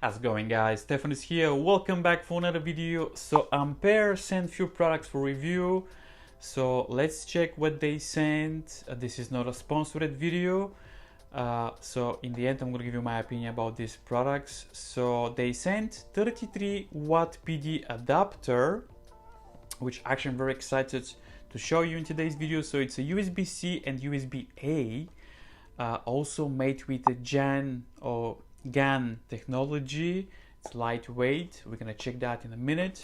How's it going, guys? Stefan is here. Welcome back for another video. So Ampere sent few products for review. So let's check what they sent. This is not a sponsored video. So in the end, I'm gonna give you my opinion about these products. So they sent 33 watt PD adapter, which actually I'm very excited to show you in today's video. So it's a USB-C and USB-A, also made with the GaN technology. It's lightweight. We're gonna check that in a minute.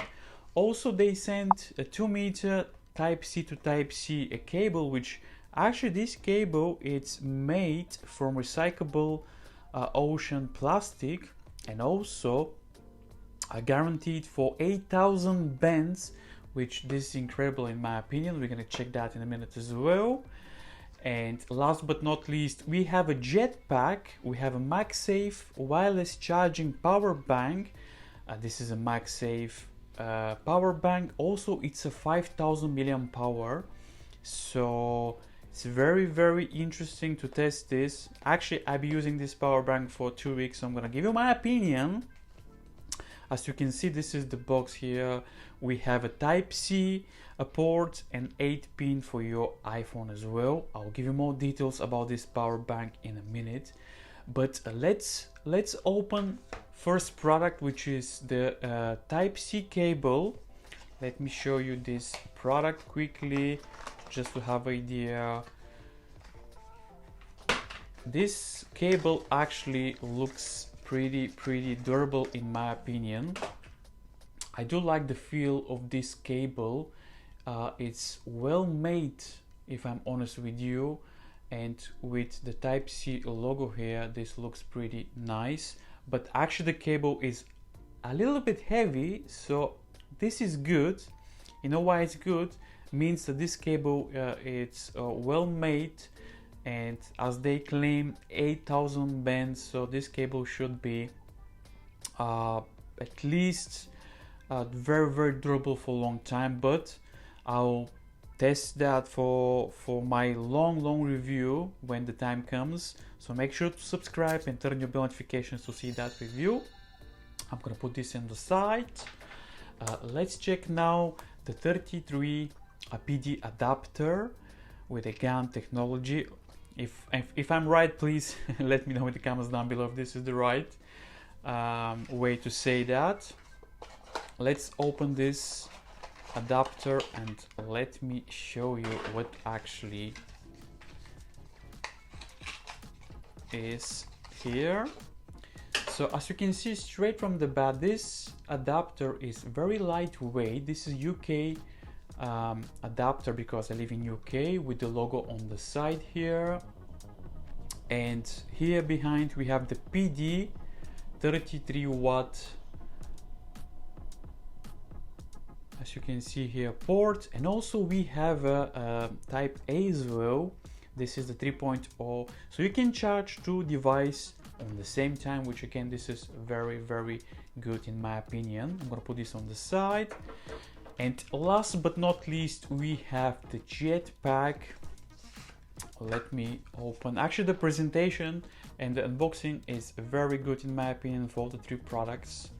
Also, they sent a 2-meter Type-C to Type-C a cable, which actually this cable it's made from recyclable ocean plastic, and also guaranteed for 8,000 bands, which this is incredible in my opinion. We're gonna check that in a minute as well. And last but not least, we have a Jetpack. We have a MagSafe wireless charging power bank. This is a MagSafe power bank. Also, it's a 5,000 milliamp power. So it's very interesting to test this. Actually, I've been using this power bank for 2 weeks. So I'm gonna give you my opinion. As you can see, this is the box here. We have a Type-C, a port, and 8-pin for your iPhone as well. I'll give you more details about this power bank in a minute. But let's open first product, which is the Type-C cable. Let me show you this product quickly, just to have an idea. This cable actually looks pretty durable in my opinion. I do like the feel of this cable. It's well made, if I'm honest with you, and with the Type-C logo here, this looks pretty nice. But actually the cable is a little bit heavy, so this is good. You know why it's good? Means that this cable it's well made, and as they claim 8,000 bands, so this cable should be at least very durable for a long time. But I'll test that for my long review when the time comes. So make sure to subscribe and turn your bell notifications to see that review. I'm gonna put this on the side. Let's check now the 33 PD adapter with a GaN technology. If I'm right, please let me know in the comments down below if this is the right way to say that. Let's open this adapter and let me show you what actually is here. So as you can see straight from the bat, this adapter is very lightweight. This is UK adapter because I live in UK, with the logo on the side here. And here behind we have the PD 33 watt, as you can see here, port, and also we have a type A as well. This is the 3.0, so you can charge two devices on the same time, which again, this is very good in my opinion. I'm gonna put this on the side. And last but not least, we have the Jetpack. Let me open. Actually, the presentation and the unboxing is very good in my opinion for all the three products.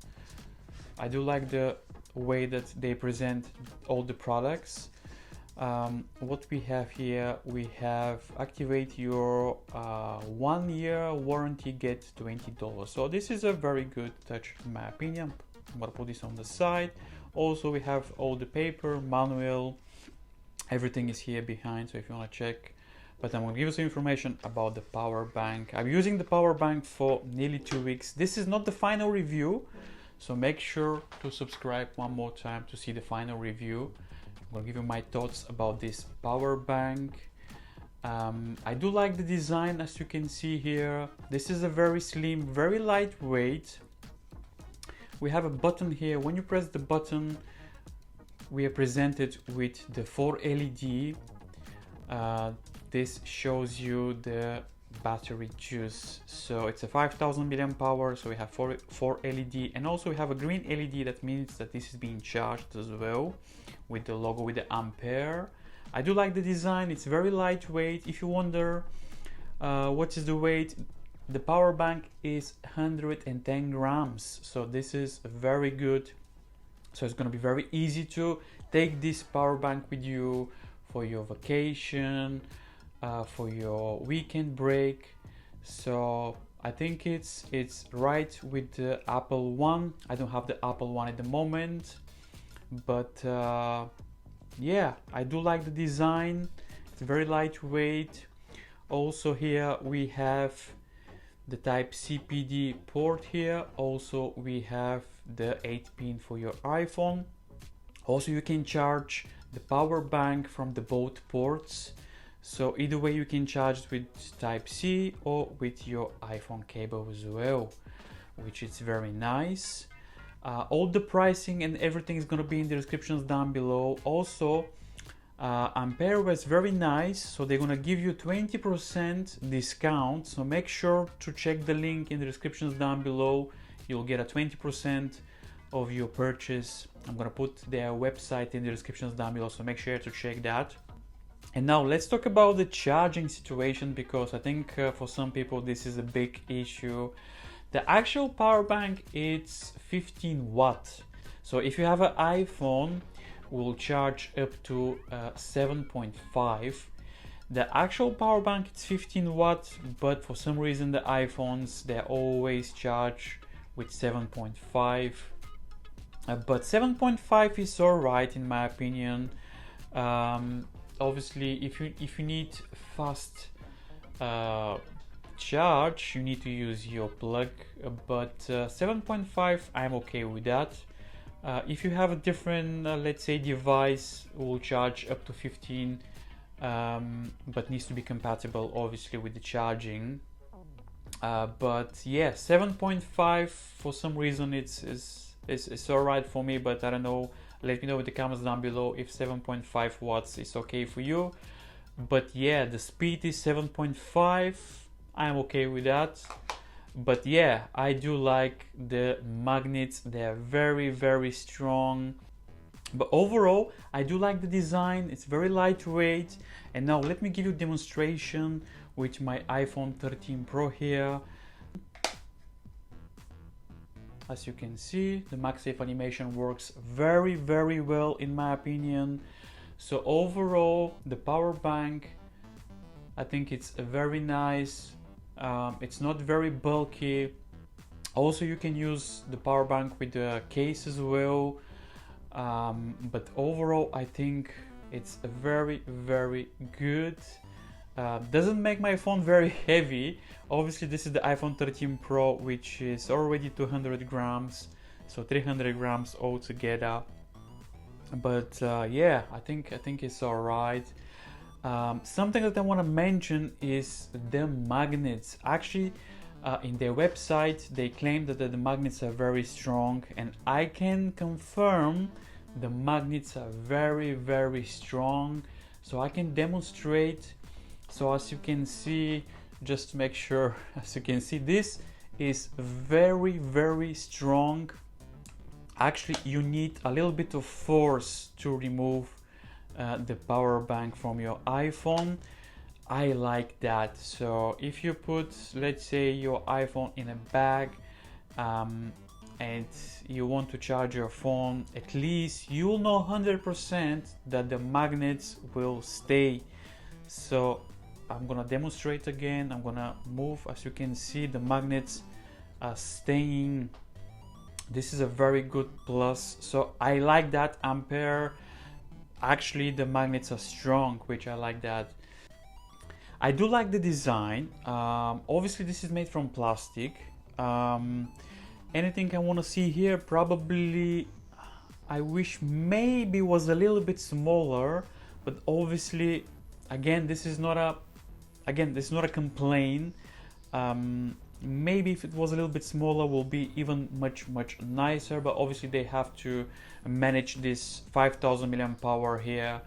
I do like the way that they present all the products. What we have here, we have activate your 1-year warranty, get $20. So this is a very good touch in my opinion. I'm gonna put this on the side. Also, we have all the paper, manual, everything is here behind, so if you want to check. But I'm going to give you some information about the power bank. I'm using the power bank for nearly 2 weeks. This is not the final review, so make sure to subscribe one more time to see the final review. I'm going to give you my thoughts about this power bank. I do like the design, as you can see here. This is a very slim, very lightweight. We have a button here. When you press the button, we are presented with the 4 LED. This shows you the battery juice. So it's a 5,000 milliamp power. So we have 4 LED, and also we have a green LED. That means that this is being charged as well, with the logo, with the Ampere. I do like the design. It's very lightweight. If you wonder what is the weight, the power bank is 110 grams, so this is very good. So it's going to be very easy to take this power bank with you for your vacation, for your weekend break. So I think it's right with the Apple One. I don't have the Apple One at the moment, but yeah, I do like the design. It's very lightweight. Also here we have the Type-C PD port here. Also we have the 8-pin for your iPhone. Also you can charge the power bank from the both ports. So either way you can charge it with Type-C or with your iPhone cable as well, which is very nice. All the pricing and everything is going to be in the descriptions down below. Also, Ampere was very nice, so they're going to give you 20% discount. So make sure to check the link in the descriptions down below. You'll get a 20% of your purchase. I'm going to put their website in the descriptions down below, so make sure to check that. And now let's talk about the charging situation, because I think for some people this is a big issue. The actual power bank, it's 15 watt. So if you have an iPhone, will charge up to 7.5. The actual power bank is 15 watt, but for some reason the iPhones, they always charge with 7.5. But 7.5 is alright in my opinion. Obviously, if you need fast charge, you need to use your plug, but 7.5 I'm okay with that. If you have a different let's say device, will charge up to 15, but needs to be compatible obviously with the charging. But yeah, 7.5 for some reason it's alright for me, but I don't know. Let me know in the comments down below if 7.5 watts is okay for you. But yeah, the speed is 7.5. I'm okay with that. But yeah, I do like the magnets. They're very, very strong. But overall, I do like the design. It's very lightweight. And now let me give you a demonstration with my iPhone 13 Pro here. As you can see, the MagSafe animation works very, very well in my opinion. So overall, the power bank, I think it's very nice. It's not very bulky. Also, you can use the power bank with the case as well. But overall, I think it's very, very good. Doesn't make my phone very heavy. Obviously this is the iPhone 13 Pro, which is already 200 grams, so 300 grams altogether. But yeah, I think it's all right. Something that I want to mention is the magnets. Actually, in their website they claim that the magnets are very strong, and I can confirm the magnets are very, very strong. So I can demonstrate. So as you can see, just to make sure, as you can see, this is very, very strong. Actually, you need a little bit of force to remove the power bank from your iPhone. I like that. So if you put, let's say, your iPhone in a bag and you want to charge your phone, at least you'll know 100% that the magnets will stay. So I'm gonna demonstrate again. I'm gonna move. As you can see, the magnets are staying. This is a very good plus. So I like that. Ampere, actually the magnets are strong, which I like that. I do like the design. Obviously this is made from plastic. Anything I want to see here, probably I wish maybe was a little bit smaller, but obviously again this is not a complaint. Maybe if it was a little bit smaller will be even much nicer, but obviously they have to manage this 5000 milliamp power here.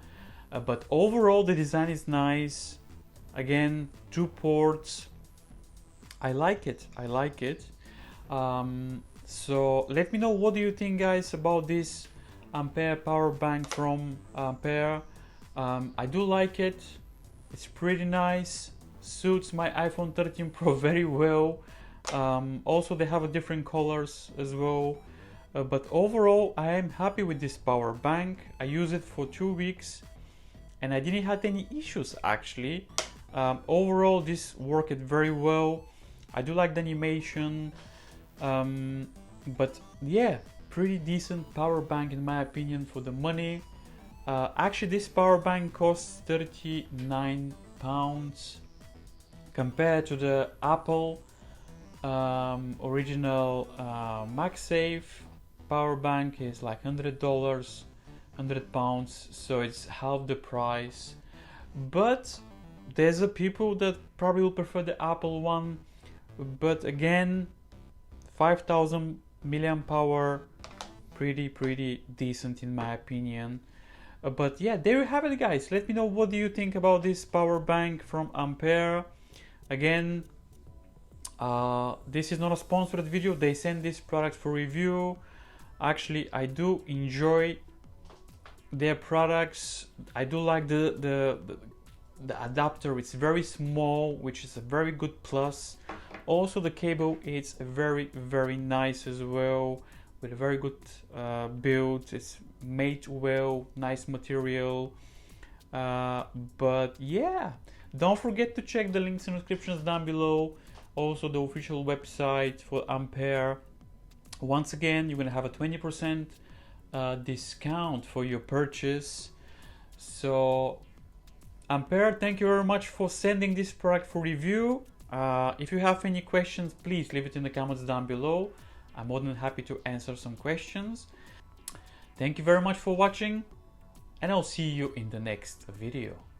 But overall the design is nice. Again, 2 ports. I like it. So let me know, what do you think, guys, about this Ampere power bank from Ampere? I do like it. It's pretty nice. suits my iPhone 13 Pro very well. Also they have a different colors as well, but overall I am happy with this power bank. I used it for 2 weeks and I didn't have any issues actually. Overall this worked very well. I do like the animation, but yeah, pretty decent power bank in my opinion for the money. Actually this power bank costs £39 compared to the Apple original MagSafe power bank is like $100, £100, so it's half the price. But there's a people that probably will prefer the Apple one, but again 5000 milliamp hour, pretty decent in my opinion. But yeah, there you have it guys. Let me know what do you think about this power bank from Ampere. Again, this is not a sponsored video. They send this product for review. Actually, I do enjoy their products. I do like the adapter. It's very small, which is a very good plus. Also the cable is very nice as well, with a very good build. It's made well, nice material. But yeah, don't forget to check the links and descriptions down below. Also the official website for Ampere. Once again, you're gonna have a 20% discount for your purchase. So Ampere, thank you very much for sending this product for review. If you have any questions, please leave it in the comments down below. I'm more than happy to answer some questions. Thank you very much for watching, and I'll see you in the next video.